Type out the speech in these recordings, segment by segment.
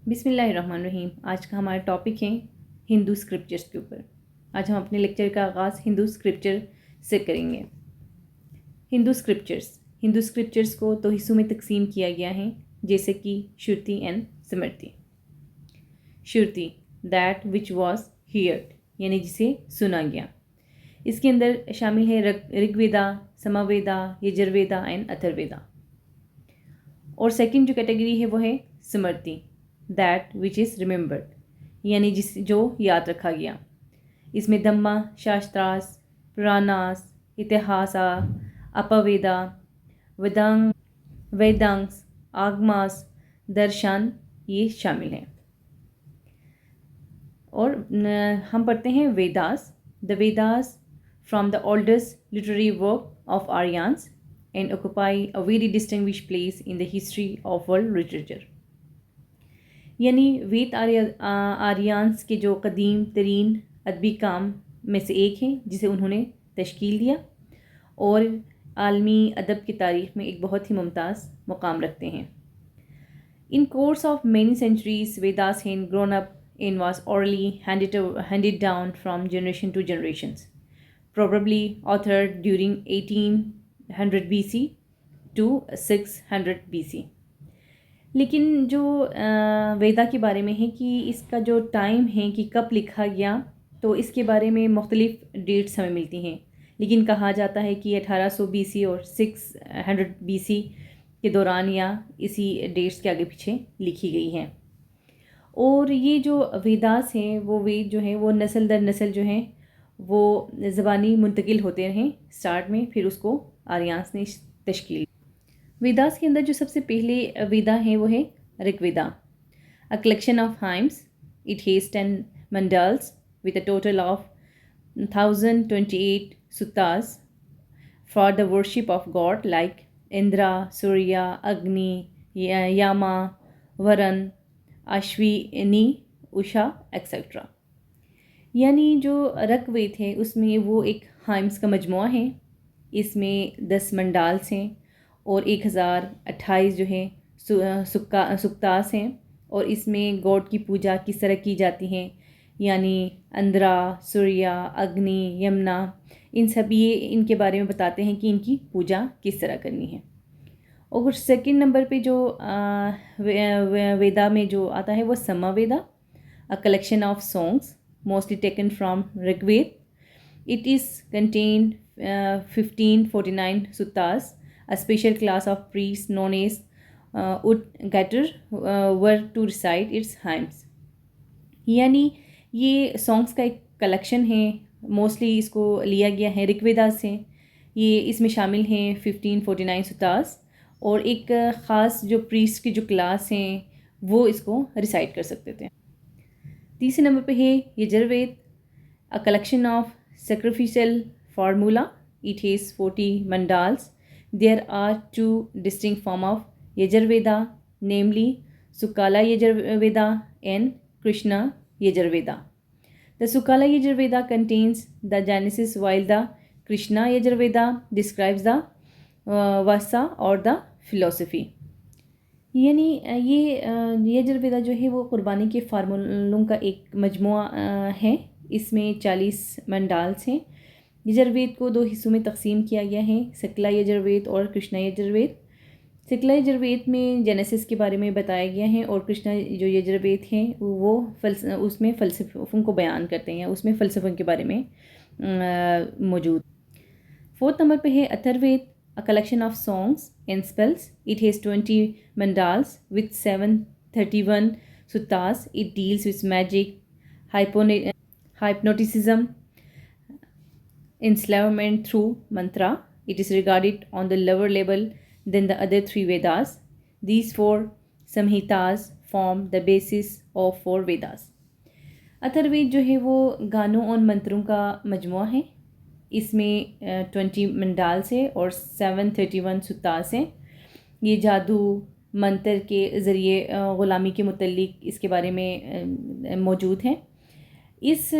बिस्मिल्लाहिर्रहमानिर्रहीम। आज का हमारा टॉपिक है हिंदू स्क्रिप्चर्स के ऊपर। आज हम अपने लेक्चर का आगाज़ हिंदू स्क्रिप्चर से करेंगे। हिंदू स्क्रिप्चर्स को दो हिस्सों में तकसीम किया गया है, जैसे कि Shruti and Smriti. Shruti that which was heard, यानी जिसे सुना गया। इसके अंदर शामिल है ऋग्वेदा, समवेदा, यजुर्वेदा एंड अथर्ववेदा। और सेकंड जो कैटेगरी है वो है Smriti, that which is remembered, यानी जो याद रखा गया। इसमें धम्मा, शास्त्रास, पुराणास, इतिहासा, अपवेदा, वेदांग्स, आगमास, दर्शन ये शामिल हैं। और हम पढ़ते हैं Vedas. The Vedas from the oldest literary work of Aryans and occupy a very distinguished place in the history of world literature। यानी वेद आर्यंस के जो कदीम तरीन अदबी काम में से एक हैं, जिसे उन्होंने तश्कील दिया और आलमी अदब की तारीख़ में एक बहुत ही मुमताज़ मुकाम रखते हैं। In course of many centuries Vedas had grown up and was orally handed down from generation to generations, probably authored during 1800 BC to 600 BC। लेकिन जो वेदा के बारे में है कि इसका जो टाइम है कि कब लिखा गया, तो इसके बारे में मुख्तलिफ डेट्स हमें मिलती हैं। लेकिन कहा जाता है कि 1800 BC और 600 BC के दौरान या इसी डेट्स के आगे पीछे लिखी गई हैं। और ये जो वेदास हैं, वो वेद जो हैं वो नस्ल दर नस्ल जो हैं वो ज़बानी मुंतकिल होते रहें स्टार्ट में, फिर उसको आर्यंस ने तश्कील। वेदास के अंदर जो सबसे पहले वेदा हैं वो है Rigveda, a collection of hymns. It has 10 mandals with a total of 1028 suttas for the worship of god like Indra, Surya, Agni, Yama, Varuna, Ashwini, Usha etcetera. यानी जो ऋग्वेद है उसमें वो एक हाइम्स का मजमुआ है। इसमें 10 मंडाल्स हैं और 1028 जो है सुक्तास हैं। और इसमें गॉड की पूजा किस तरह की जाती है, यानी इंद्रा, सूर्य, अग्नि, यमुना, इन सभी इनके बारे में बताते हैं कि इनकी पूजा किस तरह करनी है। और सेकंड नंबर पे जो वेदा में जो आता है वो Samaveda, a collection of songs mostly taken from Rigveda. It is contain 1549 suttas, a special class of priest known as Udgatar were to recite its hymns. यानी ये सॉन्ग्स का एक कलेक्शन है, मोस्टली इसको लिया गया है ऋग्वेदा से। ये इसमें शामिल हैं 1549 सुत्तास और एक ख़ास जो प्रीस्ट की जो क्लास हैं वो इसको रिसाइट कर सकते थे। तीसरे नंबर पे है Yajurveda, a collection of sacrificial formula. It has 40 mandals. There are 2 distinct form of Yajurveda, namely Shukla Yajurveda and Krishna Yajurveda. The Shukla Yajurveda contains the genesis while the Krishna Yajurveda describes the वासा और द फिलोसफी। यानी ये यजुर्वेदा जो है वो कुर्बानी के फार्मूलों का एक मजमुआ है। इसमें 40 मंडाल्स हैं। यजुर्वेद को 2 हिस्सों में तकसीम किया गया है, सकला यजुर्वेद और कृष्णा यजुर्वेद। सकला यजुर्वेद में जेनेसिस के बारे में बताया गया है और कृष्णा जो यजुर्वेद हैं वो उसमें फ़लसफ़ों को बयान करते हैं, उसमें फ़लसफ़ों के बारे में मौजूद। 4th नंबर पे है Atharvaveda, a collection of songs and spells. It has 20 mandals with 731 suttas. It deals with magic, hypnoticism, enslavement through mantra. It is regarded on the lower level than the other 3 Vedas. These 4 samhitas form the basis of 4 Vedas. Atharvaveda जो है वो गानों और मंत्रों का मजमुआ है। इसमें 20 मंडाल्स है और 731 सुत्तास हैं। ये जादू मंत्र के ज़रिए ग़ुलामी के मुतल्लिक इसके बारे में मौजूद हैं। इस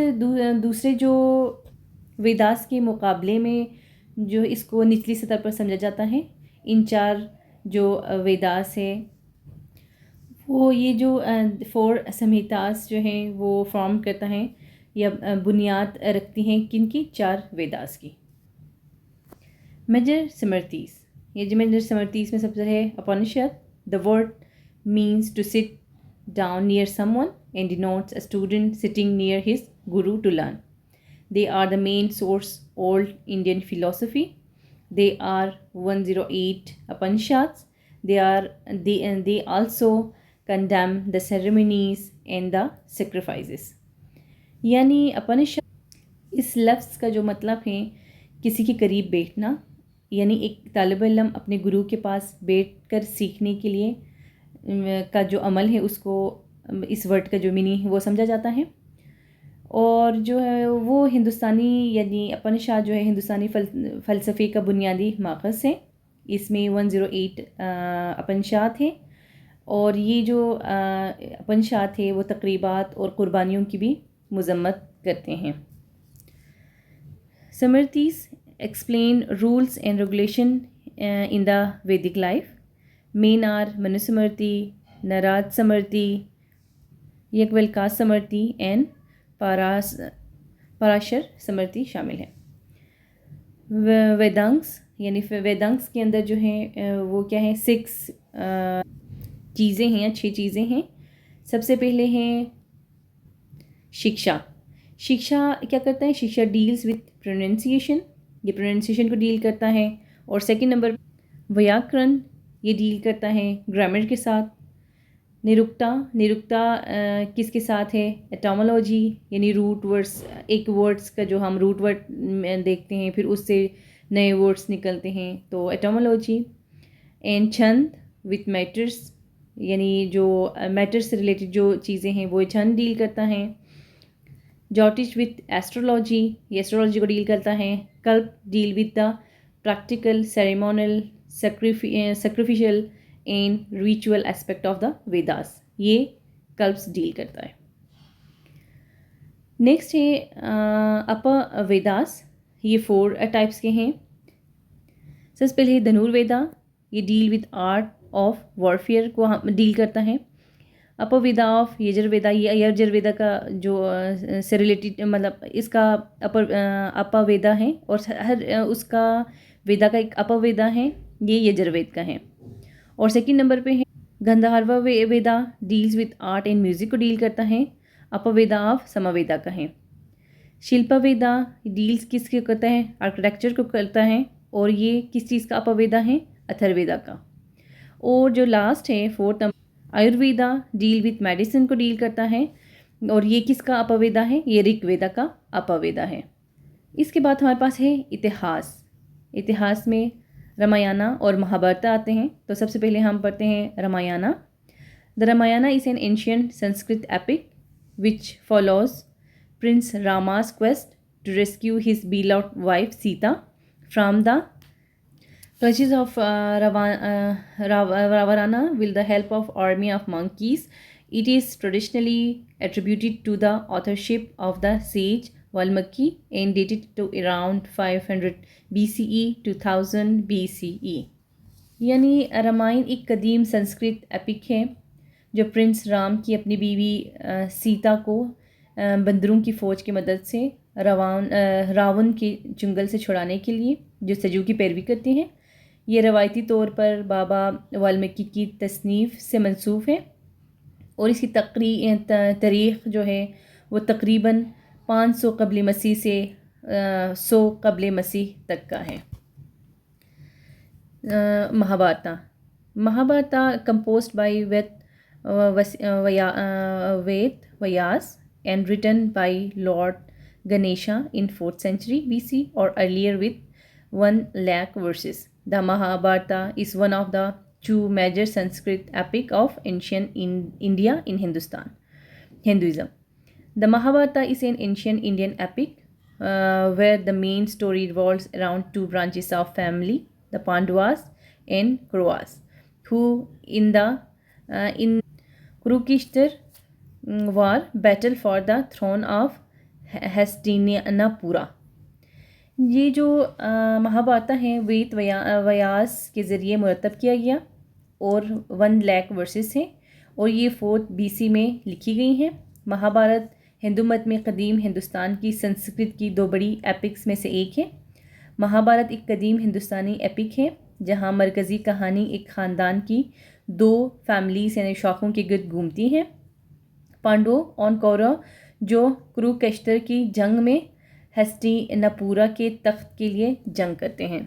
दूसरे जो वेदास के मुकाबले में जो इसको निचली सतह पर समझा जाता है। इन 4 जो वेदास है वो ये जो 4 संहितास जो हैं वो फॉर्म करता है या बुनियाद रखती हैं किनकी, 4 वेदास की। मेजर स्मृतिस, ये जो मेजर स्मृतिस में सबसे है Upanishad. The word means to sit down near someone and denotes a student sitting near his guru to learn. They are the main source old Indian philosophy. They are 108 Upanishads. They also condemn the ceremonies and the sacrifices. यानी उपनिषद इस लफ्ज़ का जो मतलब है किसी के करीब बैठना, यानी एक तालिब इल्म अपने गुरु के पास बैठकर सीखने के लिए का जो अमल है उसको इस वर्ड का जो मीनिंग है वो समझा जाता है। और जो है वो हिंदुस्तानी यानी उपनिषद जो है हिंदुस्तानी फ़लसफ़े का बुनियादी माखज़ है। इसमें 108 उपनिषद है और ये जो उपनिषद है वो तक़रीबात और क़ुरबानियों की भी मज़म्मत करते हैं। Smritis explain rules and regulation in the Vedic life. Main are Manusmriti, Narada Smriti, Yajnavalkya Smriti and Parashara Smriti शामिल है। वेदांग्स यानी वेदांग्स के अंदर जो है वो क्या है, 6 चीज़ें हैं या 6 चीज़ें हैं। सबसे पहले हैं शिक्षा। शिक्षा क्या करता है, शिक्षा डील्स विथ प्रोनाउंसिएशन, ये प्रोनाउंसिएशन को डील करता है। और सेकंड नंबर व्याकरण, ये डील करता है ग्रामर के साथ। निरुक्ता, निरुक्ता किसके साथ है, एटोमोलॉजी यानी रूट वर्ड्स, एक वर्ड्स का जो हम रूट वर्ड देखते हैं फिर उससे नए वर्ड्स निकलते हैं तो एटोमोलॉजी। एंड छंद विथ मैटर्स, यानी जो मैटर्स से रिलेटेड जो चीज़ें हैं वो छंद डील करता है। ज्योतिष विथ एस्ट्रोलॉजी, ये एस्ट्रोलॉजी को डील करता है। कल्प deal with the practical, ceremonial, sacrificial and ritual aspect of the Vedas, ये कल्प्स डील करता है। नेक्स्ट है अपर वेदास, ये 4 टाइप्स के हैं। सबसे पहले है धनुर्वेदा, ये deal with art of warfare को हम डील करता है। अपवेदा ऑफ यजुर्वेदा, ये यजुर्वेदा का जो से रिलेटेड मतलब इसका अपवेदा है और हर उसका वेदा का एक अपवेदा है, ये यजुर्वेद का है। और सेकंड नंबर पे है Gandharva Veda, deals with art and music को डील करता है, अपवेदा ऑफ समवेदा का है। शिल्पा वेदा डील्स किसके करता है, आर्किटेक्चर को करता है और ये किस चीज़ का अपवेदा है, अथर्ववेदा का। और जो लास्ट है 4th number Ayurveda, deal with medicine को डील करता है और ये किसका अपवेदा है, ये ऋग्वेदा का अपवेदा है। इसके बाद हमारे पास है इतिहास। इतिहास में रामायणा और महाभारत आते हैं। तो सबसे पहले हम पढ़ते हैं Ramayana. The Ramayana is an ancient Sanskrit epic which follows prince रामा's quest to rescue his beloved wife Sita from the clutches of Ravana with the help of army of monkeys. It is traditionally attributed to the authorship of the sage Valmiki and dated to around 500 BCE to 1000 BCE। यानी रामायण एक कदीम Sanskrit epic है जो Prince Ram की अपनी बीवी सीता को बंदरों की फ़ौज की मदद से रावण के चुंगल से छुड़ाने के लिए जो सजू की पैरवी करते हैं। ये रवायती तौर पर बाबा वाल्मीकि की तसनीफ़ से मंसूब है और इसकी तारीख़ जो है वो तकरीबन 500 कबल मसीह से 100 कबल मसीह तक का है। Mahabharat, Mahabharat composed by Ved Vyas and written by Lord Ganesha in 4th century BC or earlier with 1 lakh verses. The Mahabharata is one of the 2 major Sanskrit epic of ancient India in Hinduism. The Mahabharata is an ancient Indian epic where the main story revolves around 2 branches of family, the Pandavas and Kauravas, who in Kurukshetra war battle for the throne of हस्तिनापुरा। ये जो महाभारत है वेद व्यास के ज़रिए मुरतब किया गया और 1 lakh versus हैं और ये 4th BC में लिखी गई हैं। महाभारत हिंदू मत में कदीम हिंदुस्तान की संस्कृत की 2 बड़ी एपिक्स में से एक है। महाभारत एक कदीम हिंदुस्तानी एपिक है जहाँ मरकज़ी कहानी एक ख़ानदान की 2 फैमिलीज़ यानी शाखों के गिर्द घूमती हैं। पांडवों और कौरव जो कुरुक्षेत्र की जंग में हस्तिनापुर के तख्त के लिए जंग करते हैं।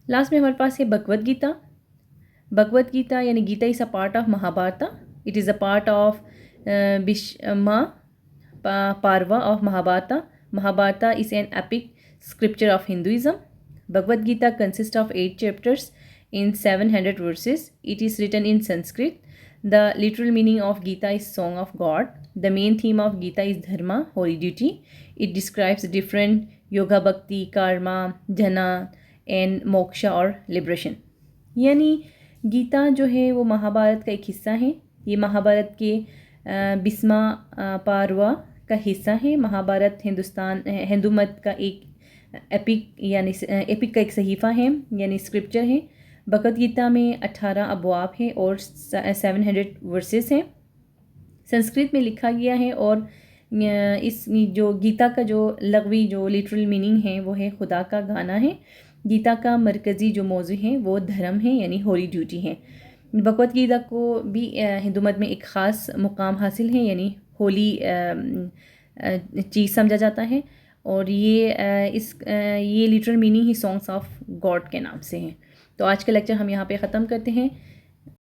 लास्ट में हमारे पास है भगवद गीता। भगवद गीता यानी Gita is a part of Mahabharata. It is a part of Bhishma Parva of Mahabharata. Mahabharata is an epic scripture of Hinduism. Bhagavad Gita consists of 8 chapters in 700 verses. It is written in Sanskrit. The literal meaning of Gita is Song of God. The main theme of Gita is Dharma, holy duty. It describes different yoga, bhakti, karma, jhana and moksha और liberation. यानी गीता जो है वो महाभारत का एक हिस्सा है। ये महाभारत के 20वां पार्वा का हिस्सा है। महाभारत हिंदू मत का एक एपिक का एक सहीफ़ा है यानी स्क्रिप्चर है। भगवद गीता में 18 अबवाब हैं और 700 वर्सेस हैं। संस्कृत में लिखा गया है और इस जो गीता का जो लग़वी जो लिटरल मीनिंग है वो है खुदा का गाना है। गीता का मरकज़ी जो मौजू है वो धर्म है यानी होली ड्यूटी है। भगवद गीता को भी हिंदू मत में एक ख़ास मुकाम हासिल है यानी होली चीज़ समझा जाता है और ये literal meaning he songs of God के नाम से है। तो आज का लेक्चर हम यहाँ पे ख़त्म करते हैं।